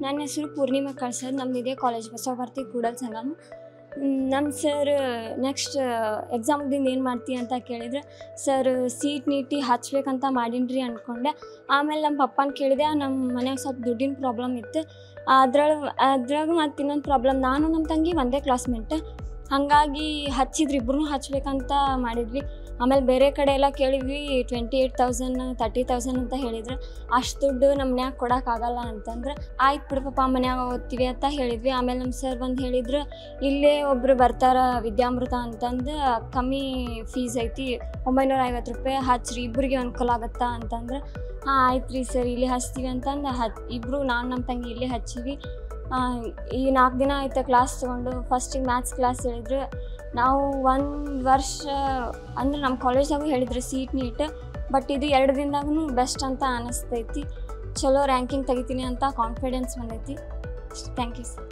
ನನ್ನ ಹೆಸರು ಪೂರ್ಣಿಮಾ ಕಳ್ಸದ್. ನಮ್ದು ಇದೇ ಕಾಲೇಜ್ ಬಸವಭಾರತಿ ಕೂಡಲ್ ಸಂಗಮ. ನಮ್ಮ ಸರ್ ನೆಕ್ಸ್ಟ್ ಎಕ್ಸಾಮ್ ಮುಗ್ದಿಂದ ಏನು ಮಾಡ್ತೀವಿ ಅಂತ ಕೇಳಿದ್ರೆ, ಸರ್ ಸೀಟ್ ನೀಟಿ ಹಚ್ಬೇಕಂತ ಮಾಡೀನಿ ಅಂದ್ಕೊಂಡೆ. ಆಮೇಲೆ ನಮ್ಮ ಪಪ್ಪನ ಕೇಳಿದೆ. ನಮ್ಮ ಮನ್ಯಾಗ ಸ್ವಲ್ಪ ದುಡ್ಡಿನ ಪ್ರಾಬ್ಲಮ್ ಇತ್ತು. ಅದ್ರಾಗ ಮತ್ತು ಇನ್ನೊಂದು ಪ್ರಾಬ್ಲಮ್, ನಾನು ನಮ್ಮ ತಂಗಿ ಒಂದೇ ಕ್ಲಾಸ್ಮೇಟ್. ಹಾಗಾಗಿ ಹಚ್ಚಿದ್ರು, ಇಬ್ಬರೂ ಹಚ್ಬೇಕಂತ ಮಾಡಿದ್ವಿ. ಆಮೇಲೆ ಬೇರೆ ಕಡೆ ಎಲ್ಲ ಕೇಳಿದ್ವಿ, 28,000 30,000 ಅಂತ ಹೇಳಿದ್ರು. ಅಷ್ಟು ದುಡ್ಡು ನಮ್ಮ ಮನ್ಯಾಗ ಕೊಡೋಕ್ಕಾಗಲ್ಲ ಅಂತಂದ್ರೆ, ಆಯ್ತು ಬಿಡು ಪಾಪ ಮನ್ಯಾಗ ಓದ್ತೀವಿ ಅಂತ ಹೇಳಿದ್ವಿ. ಆಮೇಲೆ ನಮ್ಮ ಸರ್ ಬಂದು ಹೇಳಿದ್ರು, ಇಲ್ಲೇ ಒಬ್ಬರು ಬರ್ತಾರೆ ವಿದ್ಯಾಮೃತ ಅಂತಂದು, ಕಮ್ಮಿ ಫೀಸ್ ಐತಿ, 950 ರೂಪಾಯಿ ಹಚ್ಚಿರಿ, ಇಬ್ಬರಿಗೆ ಅನುಕೂಲ ಆಗುತ್ತಾ ಅಂತಂದ್ರೆ, ಹಾಂ ಆಯ್ತು ರೀ ಸರ್ ಇಲ್ಲಿ ಹಚ್ತೀವಿ ಅಂತಂದು ಇಬ್ಬರು ನಾನು ನಮ್ಮ ತಂಗಿ ಇಲ್ಲೇ ಹಚ್ಚಿವಿ. ಈ 4 ದಿನ ಆಯ್ತು ಕ್ಲಾಸ್ ತೊಗೊಂಡು. ಫಸ್ಟಿಗೆ ಮ್ಯಾಥ್ಸ್ ಕ್ಲಾಸ್ ಹೇಳಿದ್ರು. ನಾವು 1 ವರ್ಷ ಅಂದ್ರೆ ನಮ್ಮ ಕಾಲೇಜ್ದಾಗೂ ಹೇಳಿದ್ರು ಸೀಟ್ ನೀಟ್, ಬಟ್ ಇದು 2 ದಿನದಾಗೂ ಬೆಸ್ಟ್ ಅಂತ ಅನ್ನಿಸ್ತೈತಿ. ಚಲೋ ರ್ಯಾಂಕಿಂಗ್ ತೆಗಿತೀನಿ ಅಂತ ಕಾನ್ಫಿಡೆನ್ಸ್ ಬಂದೈತಿ. Thank you sir.